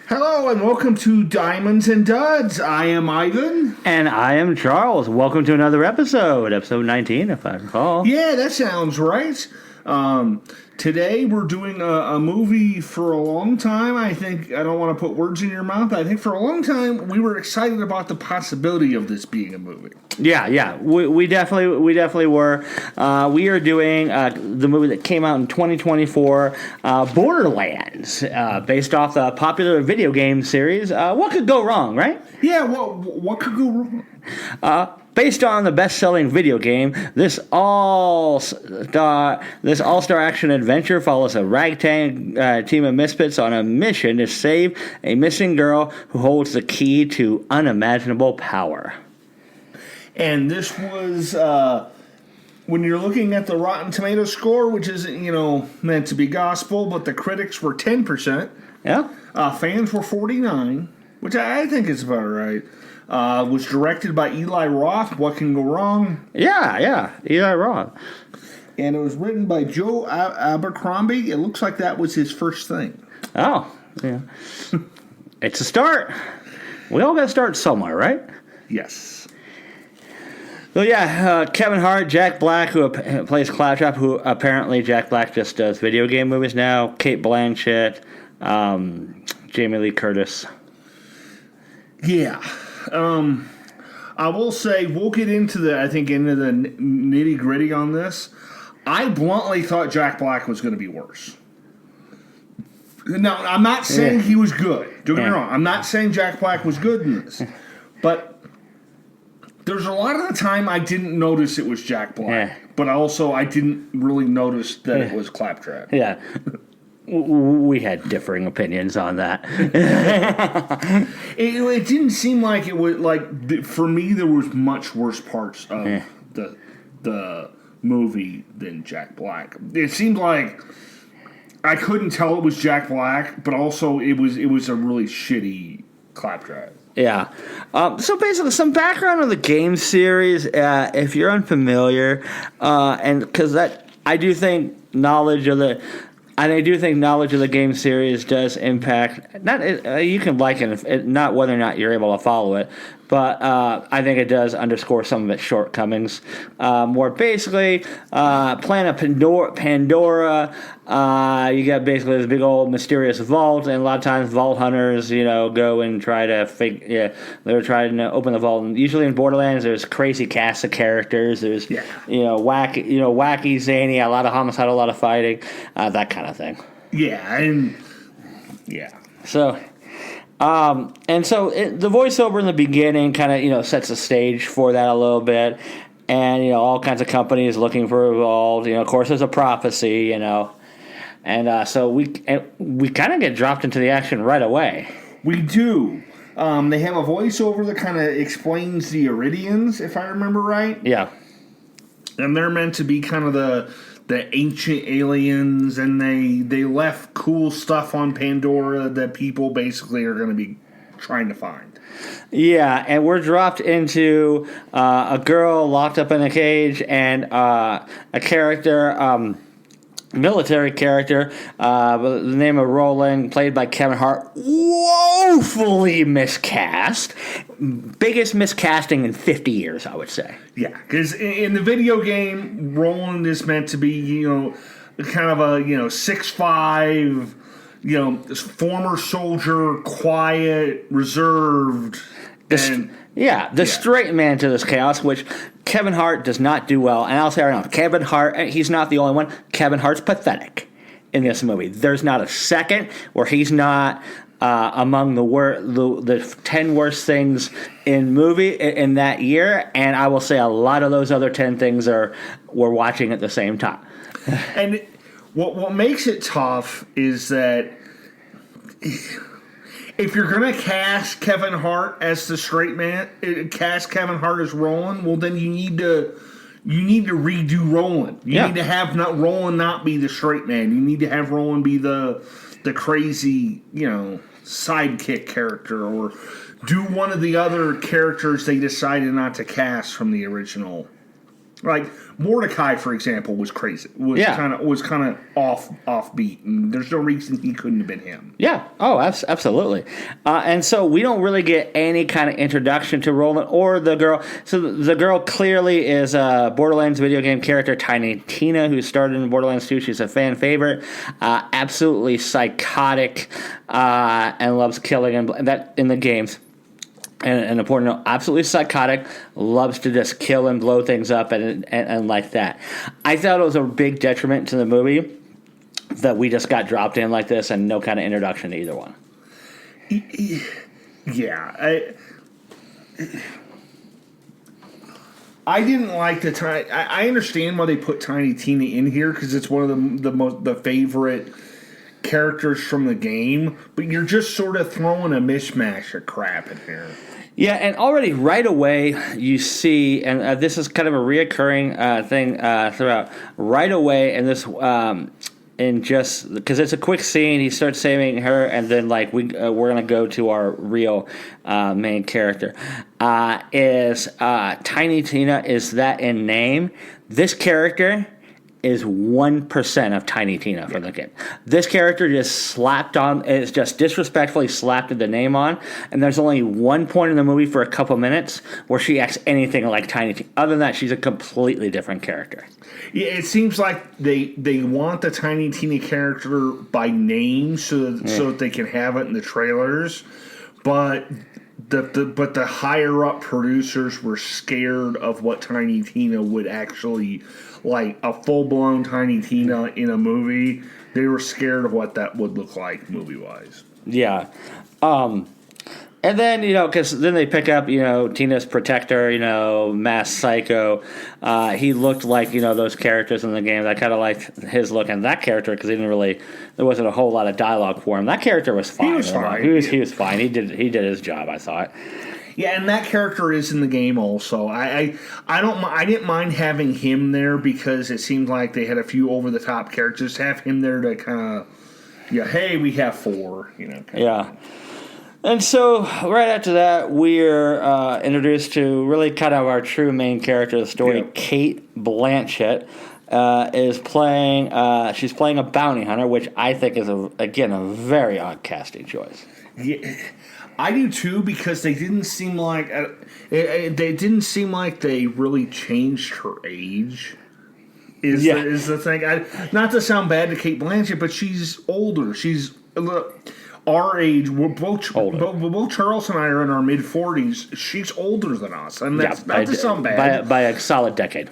Hello and welcome to Diamonds and Duds. I am Ivan. And I am Charles. Welcome to another episode 19, if I recall. Yeah, that sounds right. Today we're doing a movie for a long time. I don't want to put words in your mouth. I think for a long time we were excited about the possibility of this being a movie. Yeah. We definitely were. We are doing the movie that came out in 2024, Borderlands, based off the popular video game series. What could go wrong, right? Yeah, what could go wrong? Based on the best-selling video game, this all-star action adventure follows a ragtag team of misfits on a mission to save a missing girl who holds the key to unimaginable power. And this was, when you're looking at the Rotten Tomatoes score, which isn't, meant to be gospel, but the critics were 10%. Yeah. Fans were 49%, which I think is about right. Was directed by Eli Roth. What can go wrong? Yeah, Eli Roth. And it was written by Joe Abercrombie. It looks like that was his first thing. Oh, yeah. It's a start. We all got to start somewhere, right? Yes. So yeah, Kevin Hart, Jack Black, who plays Claptrap, who apparently Jack Black just does video game movies now. Cate Blanchett, Jamie Lee Curtis. Yeah. I will say we'll get into the nitty gritty on this. I bluntly thought Jack Black was going to be worse. Now, I'm not saying he was good. Don't get me wrong. I'm not saying Jack Black was good in this, but there's a lot of the time I didn't notice it was Jack Black, but also I didn't really notice that it was Claptrap. Yeah. We had differing opinions on that. It didn't seem like it was for me. There was much worse parts of the movie than Jack Black. It seemed like I couldn't tell it was Jack Black, but also it was a really shitty Claptrap. Yeah. So basically, some background on the game series, if you're unfamiliar, and because I do think knowledge of the game series does impact. You can like it, not whether or not you're able to follow it, but I think it does underscore some of its shortcomings. More basically, Planet Pandora. You got basically this big old mysterious vault, and a lot of times vault hunters, go and try to they're trying to open the vault. And usually in Borderlands, there's crazy cast of characters. There's wacky, zany, a lot of homicide, a lot of fighting, that kind of thing. So. The voiceover in the beginning kind of, sets the stage for that a little bit. And, all kinds of companies looking for evolved. Of course, there's a prophecy, And so we kind of get dropped into the action right away. We do. They have a voiceover that kind of explains the Iridians, if I remember right. Yeah. And they're meant to be kind of the ancient aliens, and they left cool stuff on Pandora that people basically are going to be trying to find. Yeah, and we're dropped into a girl locked up in a cage and a character, military character, by the name of Roland, played by Kevin Hart, woefully miscast. Biggest miscasting in 50 years, I would say. Yeah, because in the video game, Roland is meant to be, kind of a, 6'5", former soldier, quiet, reserved. Straight man to this chaos, which Kevin Hart does not do well. And I'll say right now, Kevin Hart, he's not the only one. Kevin Hart's pathetic in this movie. There's not a second where he's not among the 10 worst things in movie in that year. And I will say a lot of those other 10 things we're watching at the same time. And what makes it tough is that if you're going to cast Kevin Hart as the straight man, cast Kevin Hart as Roland, well, then you need to redo Roland. You need to have Roland not be the straight man. You need to have Roland be the crazy, sidekick character, or do one of the other characters they decided not to cast from the original Like Mordecai, for example, was crazy. Was kind of offbeat, and there's no reason he couldn't have been him. Yeah. Oh, absolutely. And so we don't really get any kind of introduction to Roland or the girl. So the girl clearly is a Borderlands video game character, Tiny Tina, who started in Borderlands 2. She's a fan favorite, absolutely psychotic, and loves killing and that in the games. And important to know, absolutely psychotic, loves to just kill and blow things up and like that. I thought it was a big detriment to the movie that we just got dropped in like this and no kind of introduction to either one. Yeah. I didn't like the time. I understand why they put Tiny Tina in here because it's one of the favorite characters from the game, but you're just sort of throwing a mishmash of crap in here. Yeah, and already right away you see, and this is kind of a reoccurring thing throughout. Right away, and this, and just because it's a quick scene, he starts saving her, and then like we're gonna go to our real main character. Is Tiny Tina? Is that in name? This character is 1% of Tiny Tina from the game. This character just is just disrespectfully slapped the name on, and there's only one point in the movie for a couple minutes where she acts anything like Tiny Tina. Other than that, she's a completely different character. Yeah, it seems like they want the Tiny Tina character by name so that they can have it in the trailers, but the higher up producers were scared of what Tiny Tina would actually, like a full blown Tiny Tina in a movie. They were scared of what that would look like movie wise. Yeah. And then, because then they pick up, Tina's protector, Mass Psycho. He looked like, those characters in the game. I kind of liked his look and that character because there wasn't a whole lot of dialogue for him. That character was fine. He was fine. He was fine. He did his job, I thought. Yeah, and that character is in the game also. I didn't mind having him there because it seemed like they had a few over the top characters. Have him there to kind of, hey, we have 4, Yeah. And so, right after that, we're introduced to really kind of our true main character of the story. Yep. Cate Blanchett is playing. She's playing a bounty hunter, which I think is again a very odd casting choice. Yeah, I do too because they didn't seem like they really changed her age. Is the thing? Not to sound bad to Cate Blanchett, but she's older. She's our age. We're both Charles and I are in our mid-40s. She's older than us, and that's not to sound bad by a solid decade.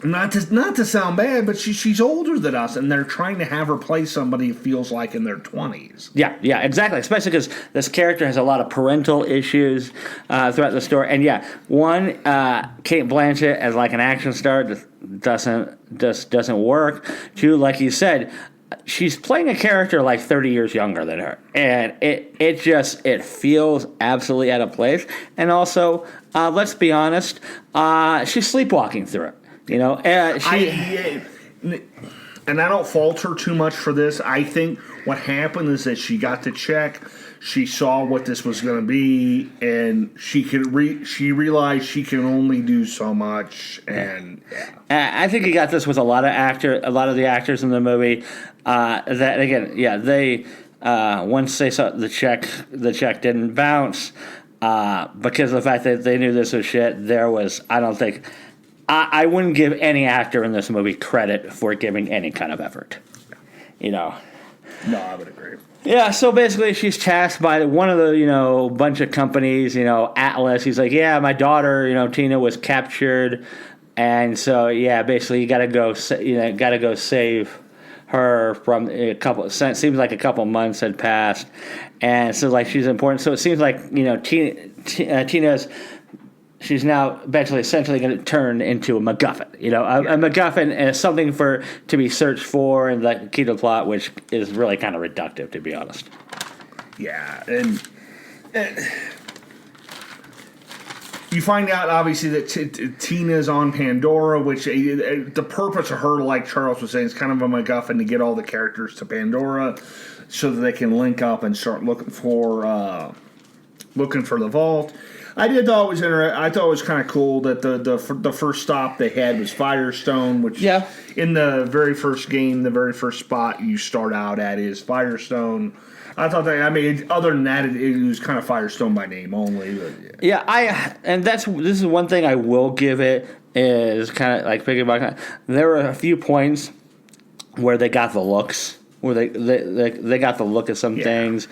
Not to sound bad, but she's older than us, and they're trying to have her play somebody who feels like in their 20s. Yeah, exactly. Especially because this character has a lot of parental issues throughout the story. And Cate Blanchett as like an action star doesn't work. 2, like you said, she's playing a character like 30 years younger than her, and it feels absolutely out of place. And also, let's be honest, she's sleepwalking through it. And I don't fault her too much for this. I think what happened is that she got the check, she saw what this was going to be, and she realized she can only do so much. And I think he got this with a lot of the actors in the movie. That again, they once they saw the check didn't bounce because of the fact that they knew this was shit. There was, I don't think. I wouldn't give any actor in this movie credit for giving any kind of effort. No, I would agree. Yeah, so basically she's tasked by one of the, bunch of companies, Atlas. He's like, yeah, my daughter, Tina was captured. And so, basically you got to go save her from it seems like a couple months had passed. And so, like, she's important. So it seems like, Tina's... She's now essentially going to turn into a MacGuffin. A MacGuffin is something to be searched for and the key to the plot, which is really kind of reductive, to be honest. Yeah, and you find out, obviously, that Tina's on Pandora, which the purpose of her, like Charles was saying, is kind of a MacGuffin to get all the characters to Pandora so that they can link up and start looking for the vault. I thought it was kind of cool that the first stop they had was Firestone, which in the very first game, the very first spot you start out at is Firestone. I thought that. I mean, other than that, it was kind of Firestone by name only. But this is one thing I will give it is kind of like thinking about. There were a few points where they got the looks, where they got the look of some things.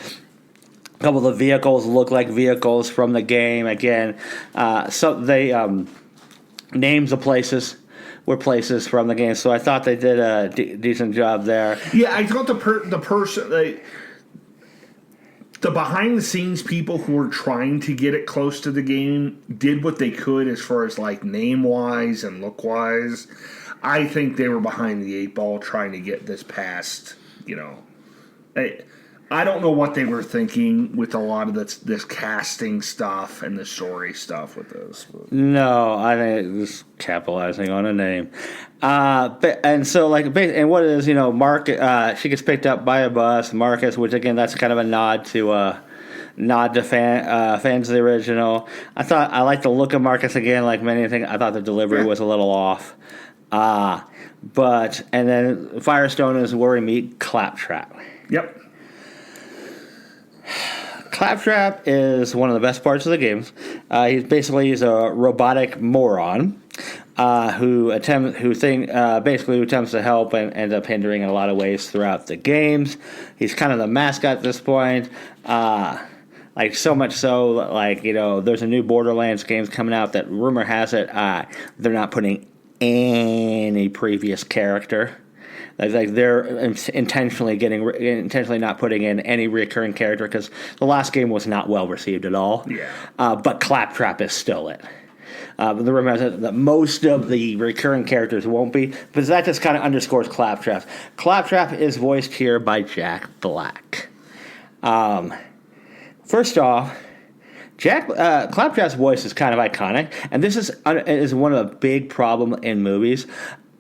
A couple of the vehicles look like vehicles from the game again. So they names of places were places from the game. So I thought they did a decent job there. Yeah, I thought the person. The behind-the-scenes people who were trying to get it close to the game did what they could as far as, like, name-wise and look-wise. I think they were behind the eight ball trying to get this past, I don't know what they were thinking with a lot of this casting stuff and the story stuff with this. No, I think it was capitalizing on a name. And what it is, Mark, she gets picked up by a bus, Marcus, which again, that's kind of a nod to fans of the original. I liked the look of Marcus again, like many things. I thought the delivery was a little off. And then Firestone is where we meet Claptrap. Yep. Claptrap is one of the best parts of the games. He's a robotic moron who attempts to help and ends up hindering in a lot of ways throughout the games. He's kind of the mascot at this point. Like so much so, like there's a new Borderlands games coming out that rumor has it they're not putting any previous character. Like they're intentionally not putting in any recurring character because the last game was not well received at all. Yeah. But Claptrap is still it. The rumor is that most of the recurring characters won't be, but that just kind of underscores Claptrap. Claptrap is voiced here by Jack Black. First off, Claptrap's voice is kind of iconic, and this is one of the big problems in movies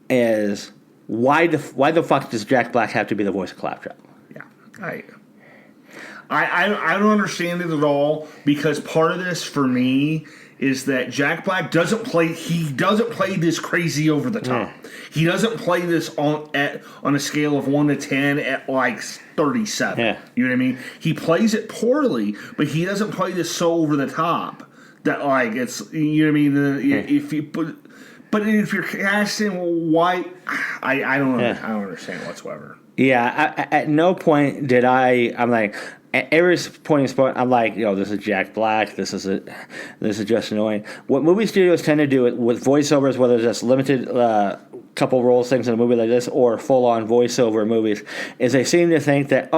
is. Why the fuck does Jack Black have to be the voice of Claptrap? Yeah, I don't understand it at all because part of this for me is that Jack Black doesn't play this crazy over the top. He doesn't play this on a scale of 1 to 10 at like 37. Yeah. You know what I mean? He plays it poorly, but he doesn't play this so over the top that like it's you know what I mean. If you put. But if you're casting, why? I don't know. I don't understand whatsoever. Yeah, at no point did I'm like, at every point in sport, I'm like, this is Jack Black. This is just annoying. What movie studios tend to do with voiceovers, whether it's just limited couple roles things in a movie like this or full-on voiceover movies, is they seem to think that,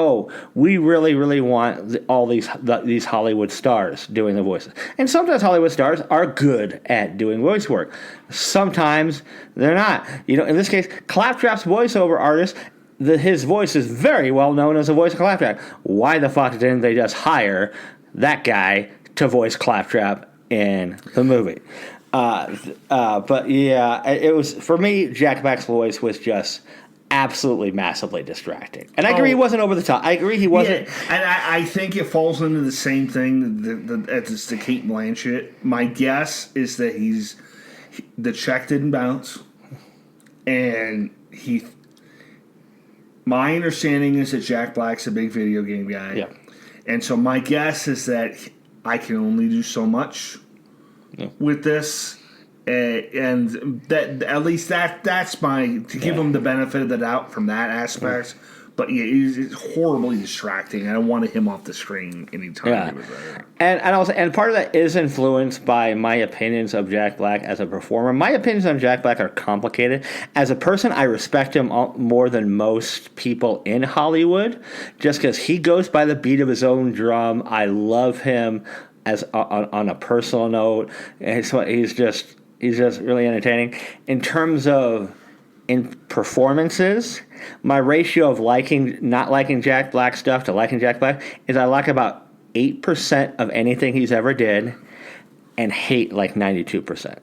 we really, really want all these Hollywood stars doing the voices. And sometimes Hollywood stars are good at doing voice work. Sometimes they're not. In this case, Claptrap's voiceover artist, his voice is very well known as a voice of Claptrap. Why the fuck didn't they just hire that guy to voice Claptrap in the movie? But yeah, it was for me. Jack Black's voice was just absolutely massively distracting, and I agree he wasn't over the top. I agree he wasn't. Yeah, and I think it falls into the same thing as the Kate Blanchett. My guess is that the check didn't bounce, and my understanding is that Jack Black's a big video game guy. Yeah. And so my guess is that I can only do so much with this. And that at least that's my to give him the benefit of the doubt from that aspect. But yeah, it's horribly distracting. I don't want him off the screen anytime he was there. And part of that is influenced by my opinions of Jack Black as a performer. My opinions on Jack Black are complicated. As a person, I respect him more than most people in Hollywood, just because he goes by the beat of his own drum. I love him as on a personal note. He's just really entertaining. In terms of performances, my ratio of not liking Jack Black stuff to liking Jack Black is I like about 8% of anything he's ever did and hate like 92%.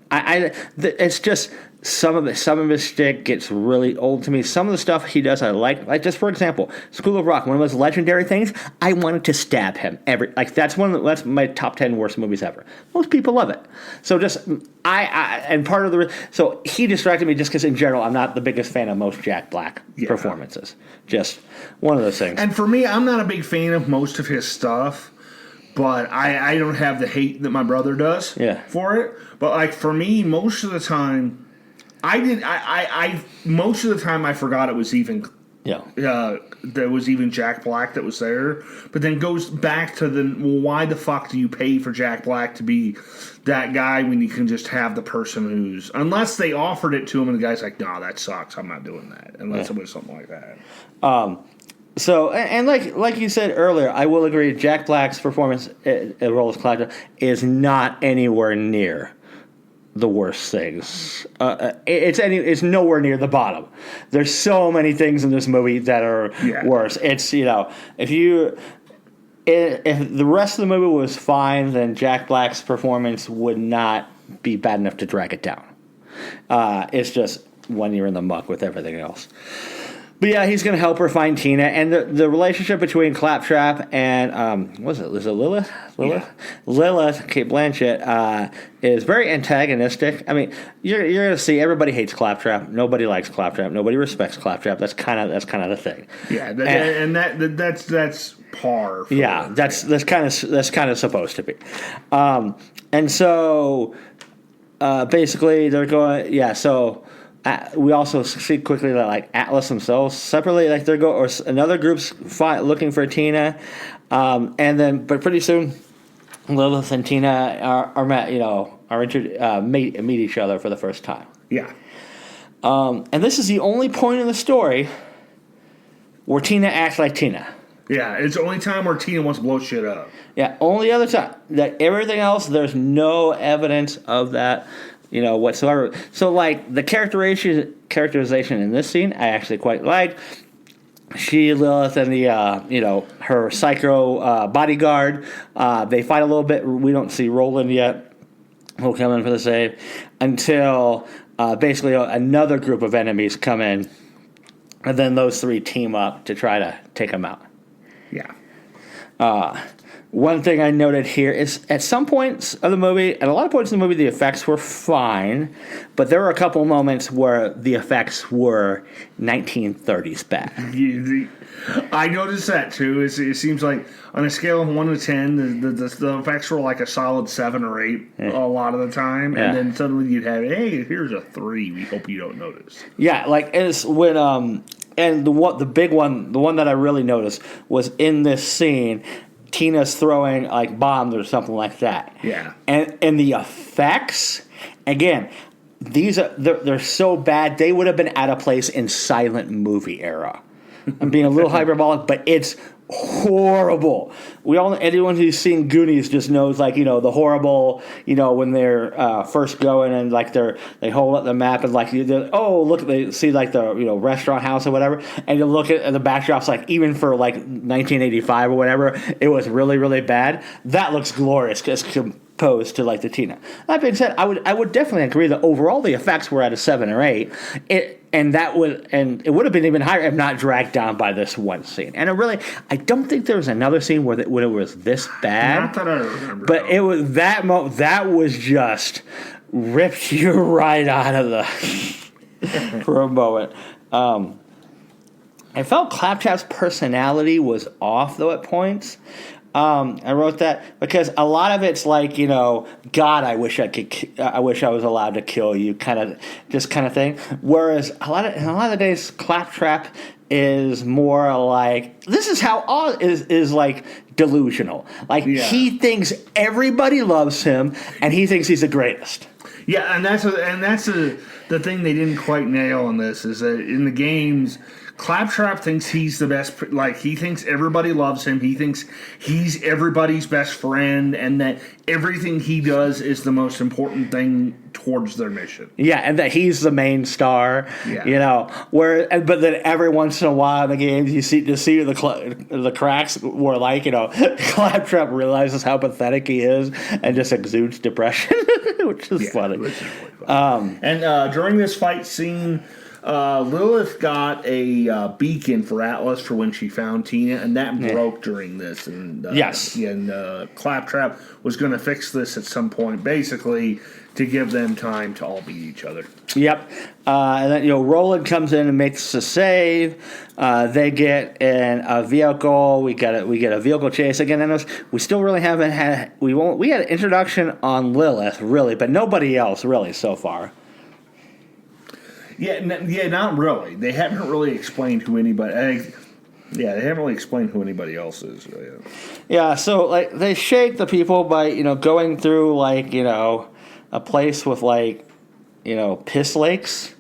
It's just some of his shtick gets really old to me. Some of the stuff he does I like. Like, just for example, School of Rock, one of those legendary things. I wanted to stab him that's that's my top 10 worst movies ever. Most people love it. So just and part of so he distracted me just because in general I'm not the biggest fan of most Jack Black performances. Just one of those things. And for me, I'm not a big fan of most of his stuff. But I don't have the hate that my brother does for it. But like for me, most of the time, most of the time I forgot it was even there was even Jack Black that was there. But then goes back to why the fuck do you pay for Jack Black to be that guy when you can just have the person who's, unless they offered it to him and the guy's like, nah, that sucks, I'm not doing that, unless it was something like that. So, and like you said earlier, I will agree, Jack Black's performance at role as Claptrap is not anywhere near the worst things. It's nowhere near the bottom. There's so many things in this movie that are worse. It's, if the rest of the movie was fine, then Jack Black's performance would not be bad enough to drag it down. It's just when you're in the muck with everything else. But yeah, he's going to help her find Tina, and the relationship between Claptrap and was it Lilith? Lilith, Kate Blanchett, is very antagonistic. I mean, you're going to see everybody hates Claptrap. Nobody likes Claptrap. Nobody respects Claptrap. That's kind of the thing. Yeah, that's par. That's kind of supposed to be, and so basically they're going. Yeah, so. We also see quickly that like Atlas themselves separately, like or another group's looking for Tina, and then but pretty soon Lilith and Tina are met, meet each other for the first time. Yeah, and this is the only point in the story where Tina acts like Tina. Yeah, it's the only time where Tina wants to blow shit up. Yeah, only other time. That everything else, there's no evidence of that. Whatsoever. So, like, the characterization in this scene, I actually quite like. Lilith, and the, her psycho bodyguard, they fight a little bit. We don't see Roland yet. He'll come in for the save. Until, basically, another group of enemies come in. And then those three team up to try to take them out. Yeah. One thing I noted here is at some points of the movie, at a lot of points in the movie, the effects were fine, but there were a couple of moments where the effects were 1930s bad. I noticed that too. It seems like on a scale of 1 to 10, the effects were like a solid 7 or 8 a lot of the time, and then suddenly you'd have, hey, here's a 3. We hope you don't notice. Yeah, like it's when and the big one, the one that I really noticed was in this scene. Tina's throwing like bombs or something like that. Yeah. And the effects, again, they're so bad they would have been out of place in silent movie era. I'm being a little hyperbolic, but it's horrible. Anyone who's seen Goonies just knows, like, the horrible, when they're first going and like they hold up the map and like look, they see like the restaurant house or whatever, and you look at the backdrops, like even for like 1985 or whatever, it was really, really bad. That looks glorious as opposed to like the Tina. That being said, I would definitely agree that overall the effects were at a 7 or 8. It would have been even higher if not dragged down by this one scene. And I don't think there was another scene where it was this bad. Not that I remember. But it was that was just ripped you right out of the for a moment. I felt Claptrap's personality was off though at points. I wrote that because a lot of it's like, God, I wish I was allowed to kill you, kind of thing. Whereas a lot of the days, Claptrap is more like, this is how Oz is like delusional. Like he thinks everybody loves him, and he thinks he's the greatest. Yeah, and that's the thing they didn't quite nail in this is that in the games, Claptrap thinks he's the best. Like, he thinks everybody loves him. He thinks he's everybody's best friend, and that everything he does is the most important thing towards their mission. Yeah, and that he's the main star. Yeah. You know, but then every once in a while in the games you see the cracks where, like, you know, Claptrap realizes how pathetic he is and just exudes depression, which is funny. Which is really funny. And during this fight scene, Lilith got a beacon for Atlas for when she found Tina, and that broke during this. And Yes. and Claptrap was going to fix this at some point, basically to give them time to all beat each other. Yep. And then, you know, Roland comes in and makes the save. They get in a vehicle. We get a vehicle chase again. And we still really haven't had. We had an introduction on Lilith, really, but nobody else really so far. Yeah, not really. They haven't really explained who anybody. They haven't really explained who anybody else is. So, Yeah. So like they shake the people by, you know, going through, like, you know, a place with, like, you know, piss lakes.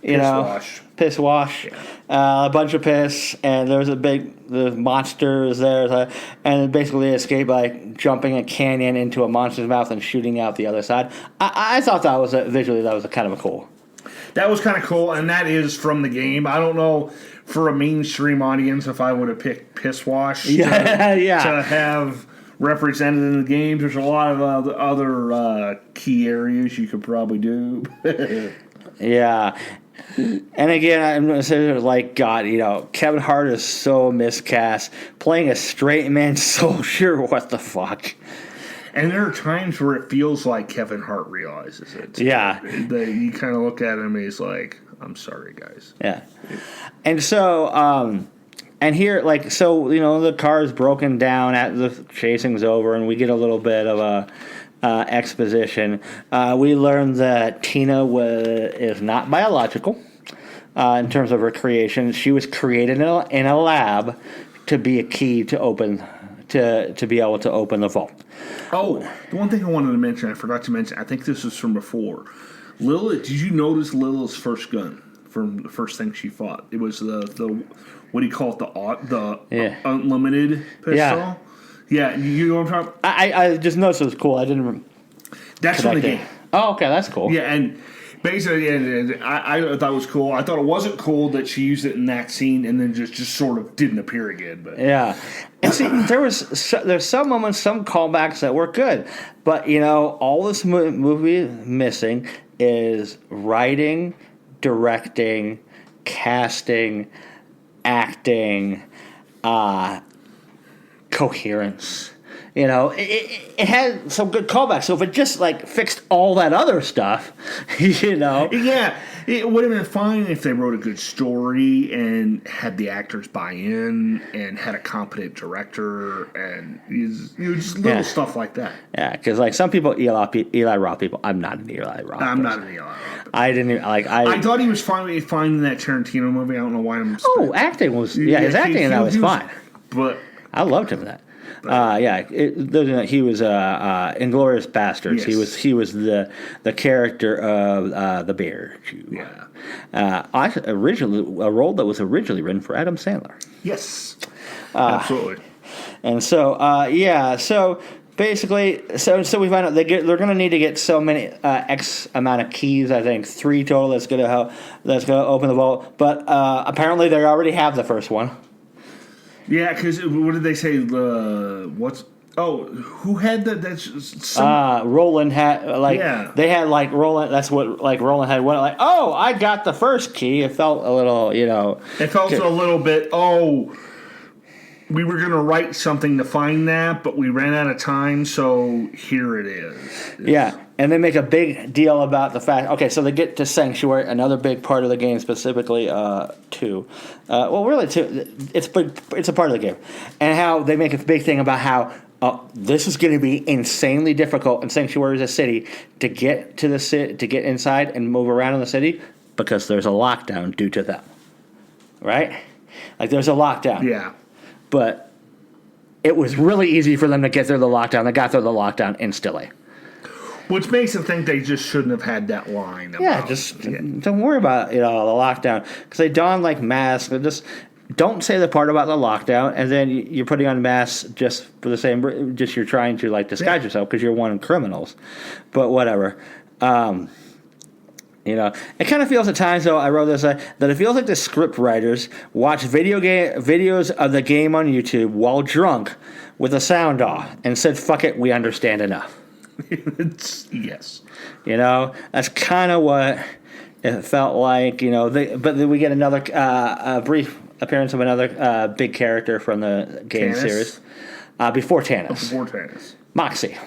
Piss wash. Yeah. A bunch of piss, and there's the monster is there, and basically they escape by jumping a canyon into a monster's mouth and shooting out the other side. I thought that was visually kind of a cool. That was kind of cool, and that is from the game. I don't know for a mainstream audience if I would have picked Piss Wash to have represented in the games. There's a lot of other key areas you could probably do. Yeah. And again, I'm going to say, like, God, you know, Kevin Hart is so miscast. Playing a straight man soldier, what the fuck? And there are times where it feels like Kevin Hart realizes it. Yeah. You kind of look at him and he's like, I'm sorry, guys. Yeah. And so, and here, like, so, you know, the car is broken down, the chasing's over, and we get a little bit of a exposition. We learn that Tina is not biological in terms of her creation. She was created in a lab to be a key to open, to be able to open the vault. Oh, the one thing I wanted to mention, I forgot to mention, I think this was from before. Lilith, did you notice Lilith's first gun from the first thing she fought? It was the what do you call it, the unlimited pistol? Yeah, you know what I'm talking about? I just noticed it was cool. I didn't. That's from the game. Oh, okay, that's cool. Yeah, and basically, I thought it was cool. I thought it wasn't cool that she used it in that scene and then just sort of didn't appear again. But yeah, and see, there's some moments, some callbacks that were good, but you know, all this movie missing is writing, directing, casting, acting, coherence. You know, it had some good callbacks. So if it just, like, fixed all that other stuff, you know. Yeah, it would have been fine if they wrote a good story and had the actors buy in and had a competent director and just little stuff like that. Yeah, because, like, some people, Eli Roth people, I'm not an Eli Roth. I'm not an Eli Roth. I didn't like. I thought he was fine in that Tarantino movie. I don't know why I'm. Acting was his acting in that was fine. But I loved him in that. He was Inglourious Bastards. Yes. He was the character of the Bear Jew. Yeah. Originally a role that was originally written for Adam Sandler. Yes. Absolutely. And so so basically, so we find out they're going to need to get so many X amount of keys. I think 3 total. That's going to open the vault. But apparently they already have the first one. Yeah, because what did they say? Who had that? That's Roland had they had like Roland. That's what like Roland had. One like I got the first key. It felt a little, you know. It felt a little bit. We were going to write something to find that, but we ran out of time, so here it is. Yeah, and they make a big deal about the fact. Okay, so they get to Sanctuary, another big part of the game, specifically 2. Really 2. It's a part of the game, and how they make a big thing about how this is going to be insanely difficult in Sanctuary as a city to get to to get inside and move around in the city because there's a lockdown due to them. Right? Like there's a lockdown. Yeah. But it was really easy for them to get through the lockdown. They got through the lockdown instantly. Which makes them think they just shouldn't have had that line. Don't worry about the lockdown. Because they don like masks. Just don't say the part about the lockdown, and then you're putting on masks just for the same. Just you're trying to like disguise yourself because you're one of criminals. But whatever. It kind of feels at times, though, I wrote this, that it feels like the script writers watch videos of the game on YouTube while drunk with the sound off and said, fuck it, we understand enough. Yes. That's kind of what it felt like, but then we get another brief appearance of another big character from the game Tannis? series. Before Tannis. Before Tannis. Moxie.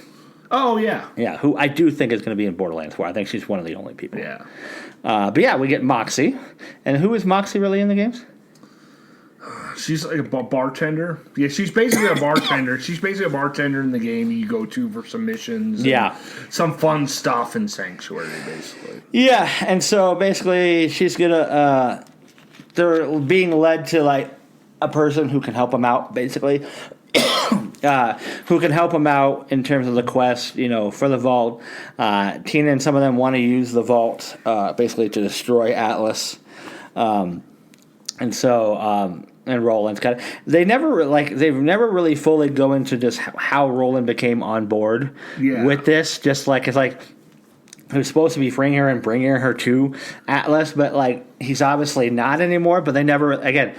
Oh, yeah. Yeah, who I do think is going to be in Borderlands 4. I think she's one of the only people. Yeah. But yeah, we get Moxie. And who is Moxie really in the games? She's like a bartender. Yeah, she's basically a bartender. She's basically a bartender in the game you go to for some missions. Yeah. Some fun stuff in Sanctuary, basically. Yeah, and so basically she's going to... they're being led to, like, a person who can help them out, basically. Who can help them out in terms of the quest, for the vault. Tina and some of them want to use the vault, basically to destroy Atlas. And Roland's they've never really fully go into just how Roland became on board with this. Just like, it's like, he was supposed to be freeing her and bringing her to Atlas, but like, he's obviously not anymore. But they never, again,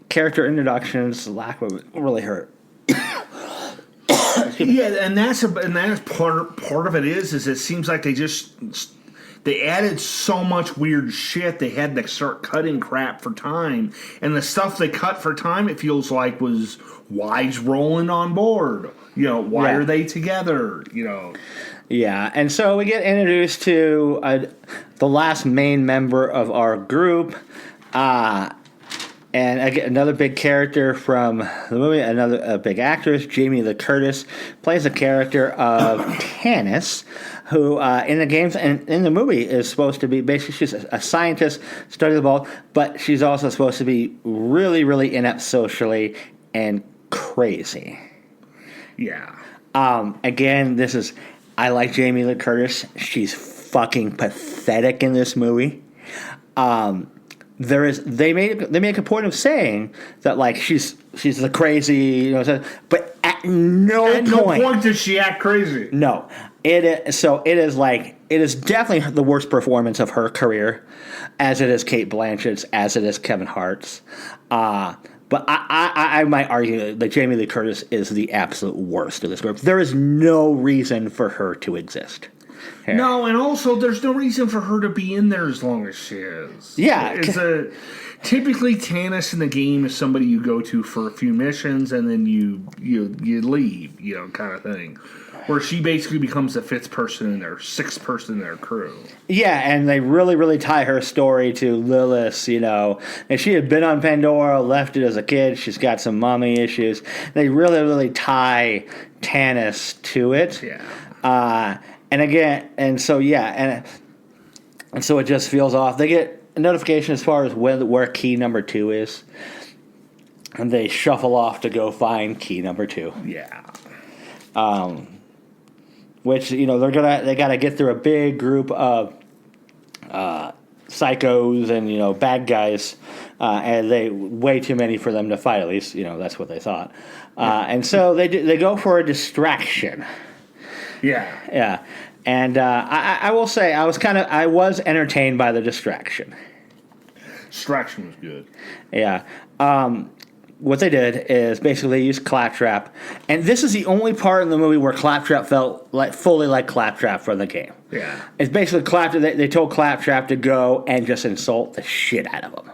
character introductions, lack of it really hurt. Yeah, and that's part of it is it seems like they added so much weird shit they had to start cutting crap for time, and the stuff they cut for time it feels like was why's Roland on board? Why are they together? Yeah, and so we get introduced to the last main member of our group. And again, another big character from the movie, another big actress, Jamie Lee Curtis, plays the character of Tannis, who in the games and in the movie is supposed to be, basically she's a scientist, studying the vault, but she's also supposed to be really, really inept socially and crazy. Yeah. Again, I like Jamie Lee Curtis. She's fucking pathetic in this movie. They make a point of saying that, like, she's the crazy, but at no point does she act crazy. No, it is definitely the worst performance of her career, as it is Cate Blanchett's, as it is Kevin Hart's. But I might argue that Jamie Lee Curtis is the absolute worst of this group. There is no reason for her to exist. Here. No, and also there's no reason for her to be in there as long as she is. Yeah. Typically Tannis in the game is somebody you go to for a few missions and then you leave, kind of thing. Where she basically becomes the fifth person in their sixth person in their crew. Yeah, and they really, really tie her story to Lilith, And she had been on Pandora, left it as a kid. She's got some mommy issues. They really, really tie Tannis to it. Yeah. And again, and so it just feels off. They get a notification as far as where key number 2 is, and they shuffle off to go find key number 2. Yeah. Which they gotta get through a big group of psychos and bad guys, and they way too many for them to fight. At least that's what they thought. And so they go for a distraction. Yeah. Yeah. And I will say I was entertained by the distraction. Distraction was good. Yeah. What they did is basically they used Claptrap, and this is the only part in the movie where Claptrap felt fully like Claptrap for the game. Yeah. It's basically Claptrap. They told Claptrap to go and just insult the shit out of him.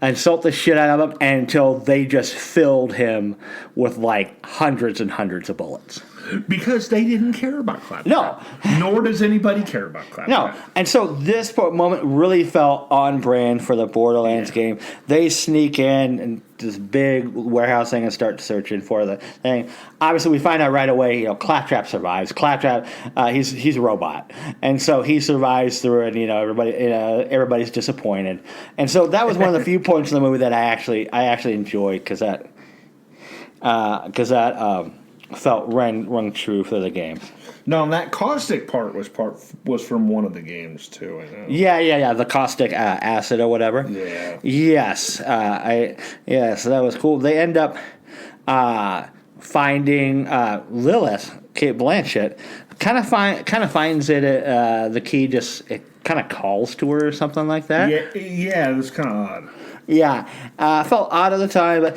Insult the shit out of him until they just filled him with like hundreds and hundreds of bullets. Because they didn't care about Claptrap. No. Nor does anybody care about Claptrap. No. And so this moment really felt on brand for the Borderlands game. They sneak in and this big warehouse thing and start searching for the thing. Obviously, we find out right away, Claptrap survives. Claptrap, he's a robot. And so he survives through it, everybody's disappointed. And so that was one of the few points in the movie that I actually enjoyed because that felt rung true for the game. No, that caustic part was from one of the games too. I know. Yeah. The caustic acid or whatever. Yeah. Yes. So that was cool. They end up finding Lilith, Cate Blanchett, kind of finds it. The key just it kind of calls to her or something like that. Yeah, it was kind of odd. Yeah, felt odd at the time, but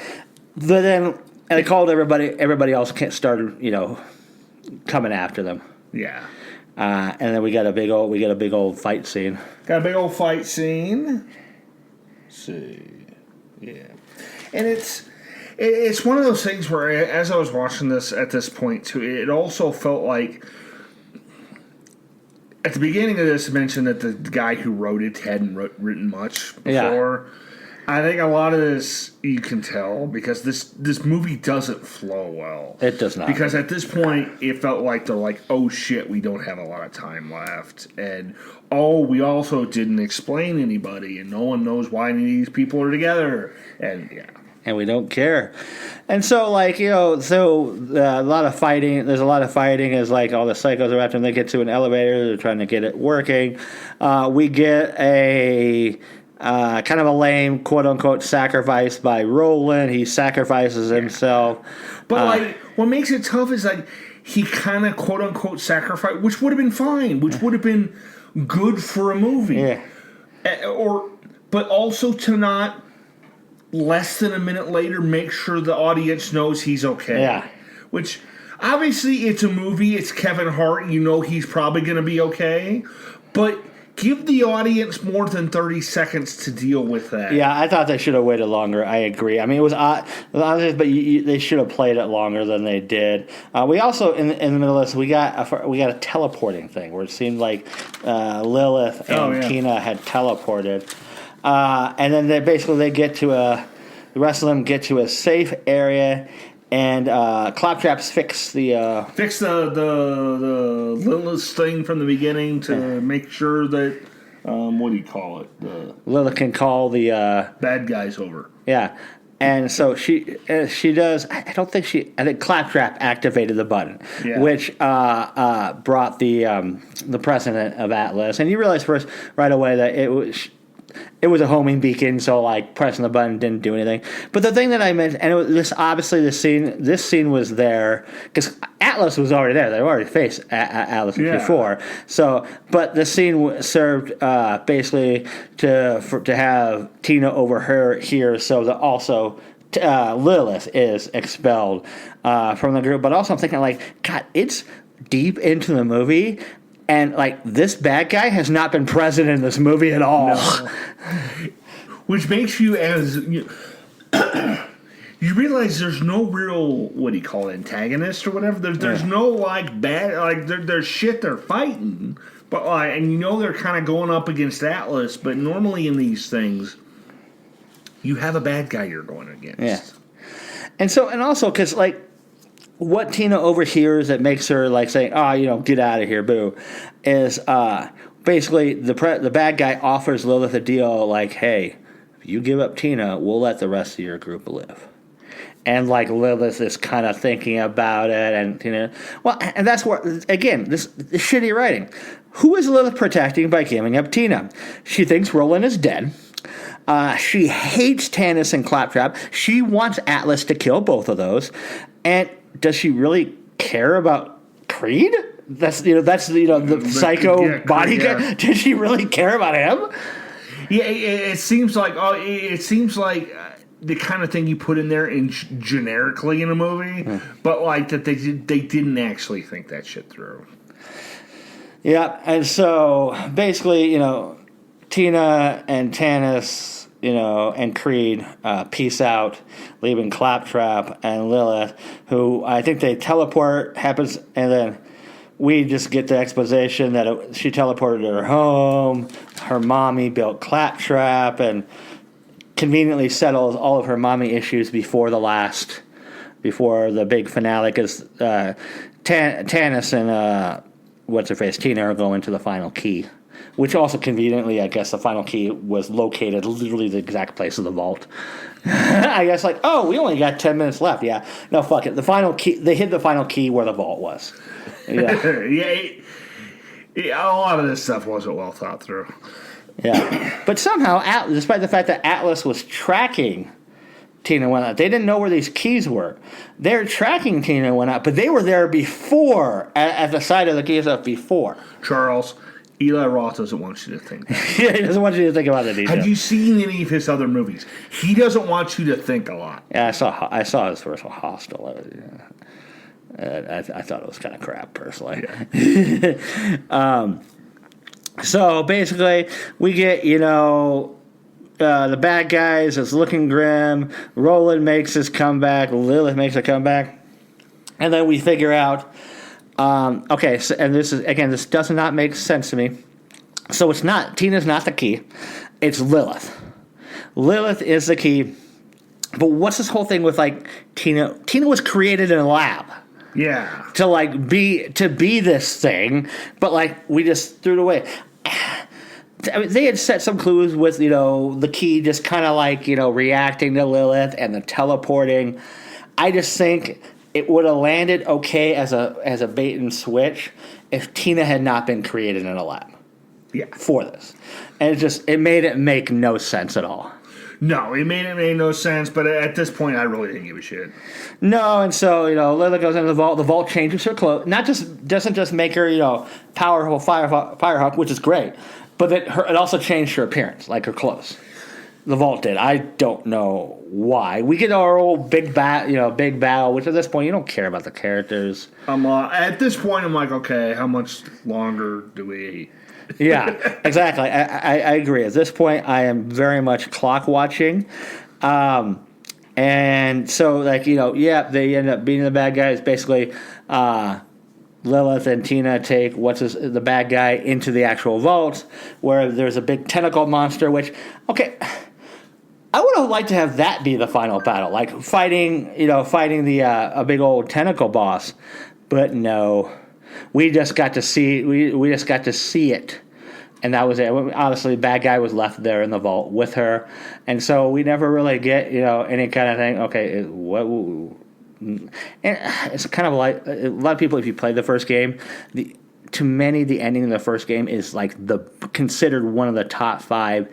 then and it called everybody. Everybody else started, coming after them. Yeah. And then we get a big old fight scene. Got a big old fight scene. Let's see, yeah, and it's one of those things where, as I was watching this at this point too, it also felt like at the beginning of this, it mentioned that the guy who wrote it hadn't written much before. Yeah. I think a lot of this you can tell because this movie doesn't flow well. It does not. Because at this point, it felt like they're like, oh shit, we don't have a lot of time left. And we also didn't explain anybody, and no one knows why any of these people are together. And yeah. And we don't care. And so, a lot of fighting. There's a lot of fighting as, all the psychos are after them. They get to an elevator. They're trying to get it working. We get a... kind of a lame, quote-unquote, sacrifice by Roland. He sacrifices himself. But, what makes it tough is, he kind of, quote-unquote, sacrificed, which would have been fine, which would have been good for a movie. Yeah. But also to not, less than a minute later, make sure the audience knows he's okay. Yeah. Which, obviously, it's a movie, it's Kevin Hart, he's probably going to be okay, but... Give the audience more than 30 seconds to deal with that. Yeah, I thought they should have waited longer. I agree. I mean, it was odd, but they should have played it longer than they did. We also, in the middle of this, we got a teleporting thing where it seemed like Lilith and Tina had teleported. And then they get to the rest of them get to a safe area. And Claptrap's fix the Lilith thing from the beginning to make sure that what do you call it? Lilith can call the bad guys over. Yeah, and so she does. I think Claptrap activated the button, which brought the president of Atlas, and you realize right away that it was a homing beacon, so pressing the button didn't do anything. But the thing that I mentioned, and this scene was there because Atlas was already there. They already faced Atlas before. So, but the scene served basically to have Tina over here, so that also Lilith is expelled from the group. But also, I'm thinking God, it's deep into the movie. And, this bad guy has not been present in this movie at all. No. Which makes you, you realize there's no real, what do you call it, antagonist or whatever. There's no, bad, there's shit they're fighting. But, and they're kind of going up against Atlas. But normally in these things, you have a bad guy you're going against. Yeah. And also, because, what Tina overhears that makes her saying, get out of here, boo, is basically the bad guy offers Lilith a deal hey, if you give up Tina, we'll let the rest of your group live. And Lilith is kind of thinking about it, and and that's where again this shitty writing. Who is Lilith protecting by giving up Tina? She thinks Roland is dead. She hates Tanis and Claptrap. She wants Atlas to kill both of those, and does she really care about Creed? That's the psycho bodyguard. Yeah. Did she really care about him? Yeah, it seems like the kind of thing you put in there generically in a movie, but that they didn't actually think that shit through. Yeah, and so basically, Tina and Tanis. And Creed peace out, leaving Claptrap and Lilith, who I think they teleport, happens, and then we just get the exposition that she teleported her home, her mommy built Claptrap, and conveniently settles all of her mommy issues before the big finale, because Tanis and what's-her-face, Tina, are going to the final key. Which also conveniently, I guess, the final key was located literally the exact place of the vault. I guess we only got 10 minutes left. Yeah, no, fuck it. The final key, they hid the final key where the vault was. Yeah, yeah. A lot of this stuff wasn't well thought through. Yeah, but somehow, despite the fact that Atlas was tracking Tina went out. They didn't know where these keys were. They're tracking Tina went out, but they were there before, at the side of the keys up before. Charles, Eli Roth doesn't want you to think that. Yeah, he doesn't want you to think about the details. Have you seen any of his other movies? He doesn't want you to think a lot. Yeah, I saw his first one, Hostel. I thought it was kind of crap, personally. Yeah. So basically, we get, the bad guys is looking grim. Roland makes his comeback. Lilith makes a comeback. And then we figure out, okay, so, and this does not make sense to me. So Tina's not the key. It's Lilith. Lilith is the key. But what's this whole thing with, Tina? Tina was created in a lab. Yeah. To be this thing, but we just threw it away. I mean, they had set some clues with the key just kind of reacting to Lilith and the teleporting. I just think it would have landed okay as a bait and switch if Tina had not been created in a lab. Yeah. For this, and it made it make no sense at all. No, it made no sense, but at this point, I really didn't give a shit. No, and so, Lilith goes into the vault. The vault changes her clothes. Doesn't just make her, powerful firehawk, which is great, but it also changed her appearance, like her clothes. The vault did. I don't know why. We get our old big battle, which at this point, you don't care about the characters. At this point, I'm like, okay, how much longer do we... Yeah, exactly. I agree. At this point, I am very much clock watching. And so, they end up beating the bad guys. Basically, Lilith and Tina take the bad guy into the actual vault, where there's a big tentacle monster, which, okay, I would have liked to have that be the final battle, fighting the a big old tentacle boss. But no. We just got to see it, and that was it. Obviously, the bad guy was left there in the vault with her, and so we never really get any kind of thing. Okay, and it's kind of like a lot of people. If you play the first game, to many, the ending of the first game is considered one of the top 5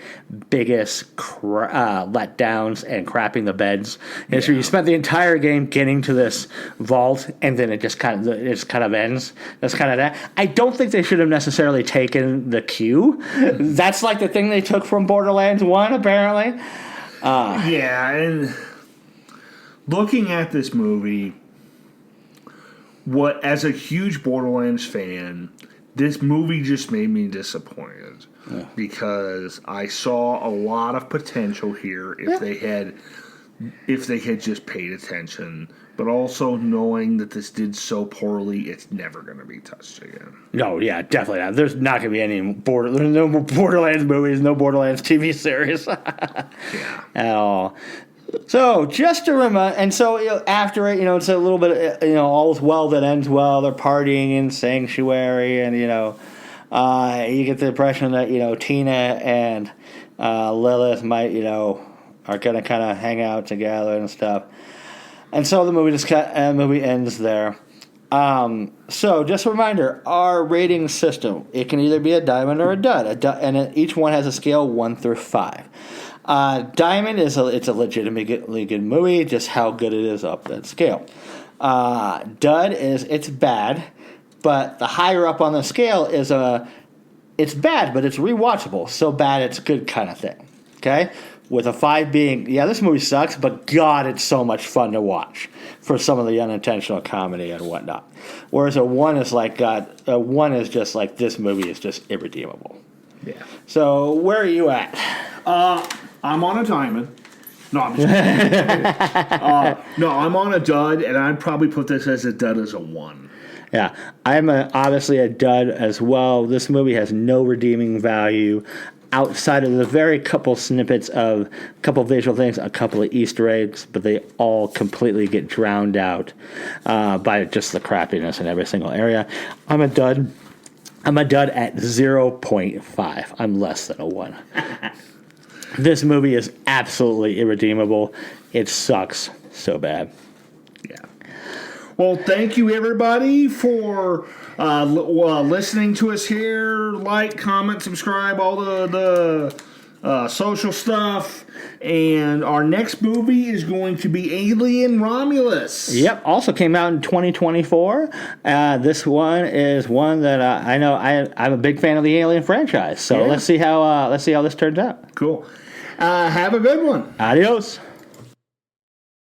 biggest letdowns and crapping the beds. Yeah. So you spent the entire game getting to this vault, and then it just kind of ends. That's kind of that. I don't think they should have necessarily taken the cue. That's the thing they took from Borderlands 1, apparently. Yeah, and looking at this movie, as a huge Borderlands fan, this movie just made me disappointed because I saw a lot of potential here if they had just paid attention. But also knowing that this did so poorly, it's never going to be touched again. No, yeah, definitely not. There's not going to be any no more Borderlands movies, no Borderlands TV series Yeah, at all. So, just to remind, and so after it, it's a little bit, all's well that ends well. They're partying in Sanctuary, and you get the impression that Tina and Lilith might, are gonna kind of hang out together and stuff. And so the movie ends there. So, just a reminder: our rating system, it can either be a diamond or a dud, and each one has a scale 1 through 5. Diamond it's a legitimately good movie, just how good it is up that scale. Dud it's bad, but the higher up on the scale is it's bad, but it's rewatchable. So bad it's good kind of thing. Okay? With a 5 being, this movie sucks, but God, it's so much fun to watch for some of the unintentional comedy and whatnot. Whereas a 1 is a 1 is just this movie is just irredeemable. Yeah. So where are you at? I'm on a diamond. No, I'm just kidding. No, I'm on a dud, and I'd probably put this as a dud as a 1. Yeah, I'm obviously a dud as well. This movie has no redeeming value outside of the very couple snippets of a couple visual things, a couple of Easter eggs, but they all completely get drowned out by just the crappiness in every single area. I'm a dud at 0.5. I'm less than a 1. This movie is absolutely irredeemable. It sucks so bad. Yeah. Well, thank you, everybody, for listening to us here. Like, comment, subscribe, all the social stuff. And our next movie is going to be Alien Romulus. Yep, also came out in 2024. This one is one that I know I'm a big fan of the Alien franchise. So let's see how this turns out. Cool. Have a good one. Adios.